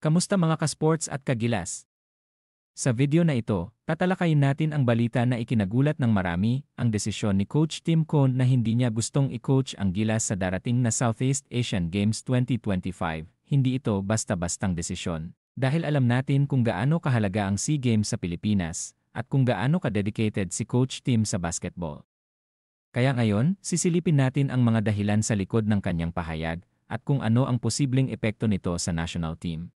Kamusta mga ka-sports at kagilas? Sa video na ito, tatalakayin natin ang balita na ikinagulat ng marami, ang desisyon ni Coach Tim Cone na hindi niya gustong i-coach ang Gilas sa darating na Southeast Asian Games 2025. Hindi ito basta-bastang desisyon. Dahil alam natin kung gaano kahalaga ang SEA Games sa Pilipinas, at kung gaano ka-dedicated si Coach Tim sa basketball. Kaya ngayon, sisilipin natin ang mga dahilan sa likod ng kanyang pahayag, at kung ano ang posibleng epekto nito sa national team.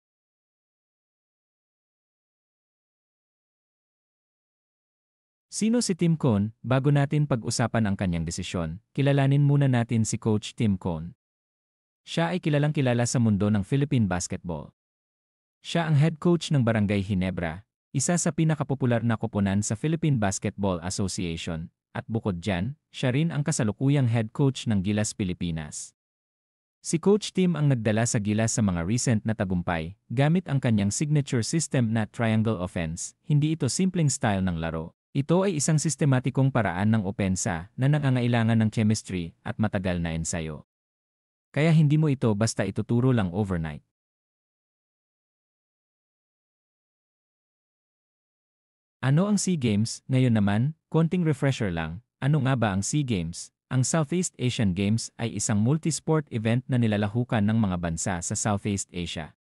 Sino si Tim Cone? Bago natin pag-usapan ang kanyang desisyon, kilalanin muna natin si Coach Tim Cone. Siya ay kilalang-kilala sa mundo ng Philippine basketball. Siya ang head coach ng Barangay Ginebra, isa sa pinakapopular na koponan sa Philippine Basketball Association, at bukod dyan, siya rin ang kasalukuyang head coach ng Gilas Pilipinas. Si Coach Tim ang nagdala sa Gilas sa mga recent na tagumpay, gamit ang kanyang signature system na triangle offense. Hindi ito simpleng style ng laro. Ito ay isang sistematikong paraan ng opensa na nangangailangan ng chemistry at matagal na ensayo. Kaya hindi mo ito basta ituturo lang overnight. Ano ang SEA Games? Ngayon naman, konting refresher lang. Ano nga ba ang SEA Games? Ang Southeast Asian Games ay isang multi-sport event na nilalahukan ng mga bansa sa Southeast Asia.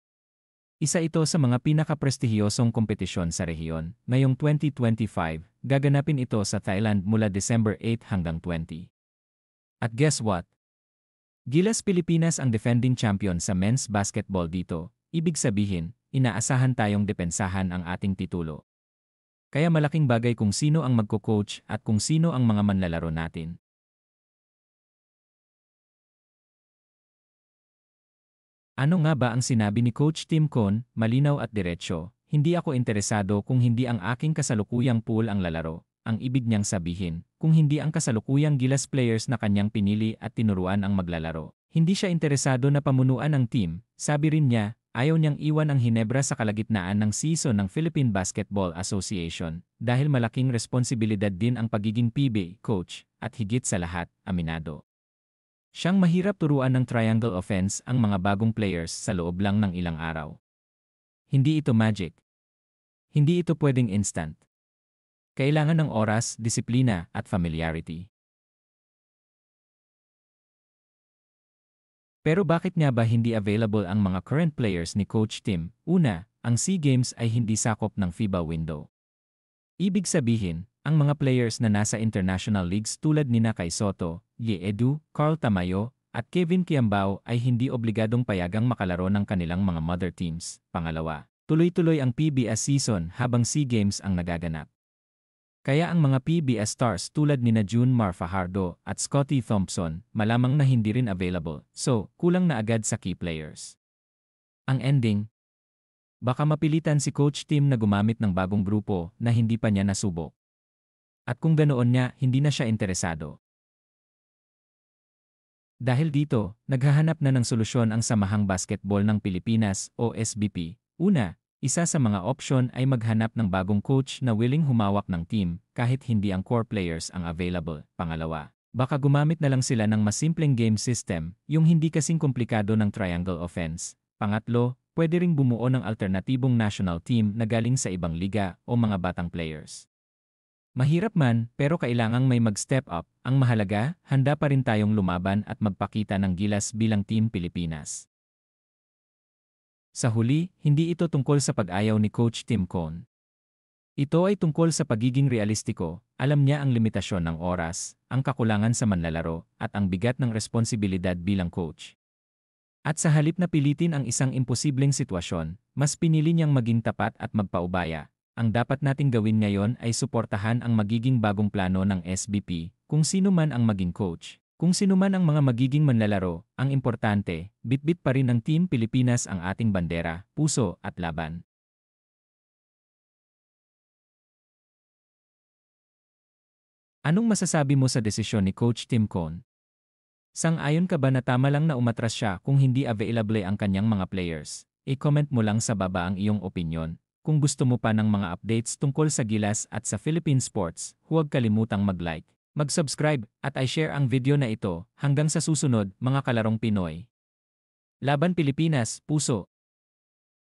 Isa ito sa mga pinakaprestihiyosong kompetisyon sa rehiyon. Ngayong 2025, gaganapin ito sa Thailand mula December 8 hanggang 20. At guess what? Gilas Pilipinas ang defending champion sa men's basketball dito. Ibig sabihin, inaasahan tayong depensahan ang ating titulo. Kaya malaking bagay kung sino ang magko-coach at kung sino ang mga manlalaro natin. Ano nga ba ang sinabi ni Coach Tim Cone? Malinaw at diretsyo, hindi ako interesado kung hindi ang aking kasalukuyang pool ang lalaro. Ang ibig niyang sabihin, kung hindi ang kasalukuyang Gilas players na kanyang pinili at tinuruan ang maglalaro. Hindi siya interesado na pamunuan ang team. Sabi rin niya, ayaw niyang iwan ang Ginebra sa kalagitnaan ng season ng Philippine Basketball Association dahil malaking responsibilidad din ang pagiging PBA coach at higit sa lahat, aminado. Siyang mahirap turuan ng triangle offense ang mga bagong players sa loob lang ng ilang araw. Hindi ito magic. Hindi ito pwedeng instant. Kailangan ng oras, disiplina, at familiarity. Pero bakit nga ba hindi available ang mga current players ni Coach Tim? Una, ang SEA Games ay hindi sakop ng FIBA window. Ibig sabihin, ang mga players na nasa international leagues tulad nina Kai Soto, Ye Edu, Carl Tamayo, at Kevin Kiambao ay hindi obligadong payagang makalaro ng kanilang mga mother teams. Pangalawa, tuloy-tuloy ang PBS season habang SEA Games ang nagaganap. Kaya ang mga PBS stars tulad nina June Mar Fajardo at Scottie Thompson malamang na hindi rin available, so kulang na agad sa key players. Ang ending, baka mapilitan si Coach Tim na gumamit ng bagong grupo na hindi pa niya nasubok. At kung ganoon niya, hindi na siya interesado. Dahil dito, naghahanap na ng solusyon ang Samahang Basketball ng Pilipinas o SBP. Una, isa sa mga opsyon ay maghanap ng bagong coach na willing humawak ng team kahit hindi ang core players ang available. Pangalawa, baka gumamit na lang sila ng mas simpleng game system, yung hindi kasing komplikado ng triangle offense. Pangatlo, pwede ring bumuo ng alternatibong national team na galing sa ibang liga o mga batang players. Mahirap man, pero kailangang may mag-step up. Ang mahalaga, handa pa rin tayong lumaban at magpakita ng Gilas bilang Team Pilipinas. Sa huli, hindi ito tungkol sa pag-ayaw ni Coach Tim Cone. Ito ay tungkol sa pagiging realistiko. Alam niya ang limitasyon ng oras, ang kakulangan sa manlalaro, at ang bigat ng responsibilidad bilang coach. At sa halip na pilitin ang isang imposibleng sitwasyon, mas pinili niyang maging tapat at magpaubaya. Ang dapat nating gawin ngayon ay suportahan ang magiging bagong plano ng SBP, kung sino man ang maging coach. Kung sino man ang mga magiging manlalaro, ang importante, bitbit pa rin ng Team Pilipinas ang ating bandera, puso at laban. Anong masasabi mo sa desisyon ni Coach Tim Cone? Sang-ayon ka ba na tama lang na umatras siya kung hindi available ang kanyang mga players? I-comment mo lang sa baba ang iyong opinyon. Kung gusto mo pa ng mga updates tungkol sa Gilas at sa Philippine sports, huwag kalimutang mag-like, mag-subscribe, at i-share ang video na ito. Hanggang sa susunod, mga kalarong Pinoy. Laban Pilipinas, puso!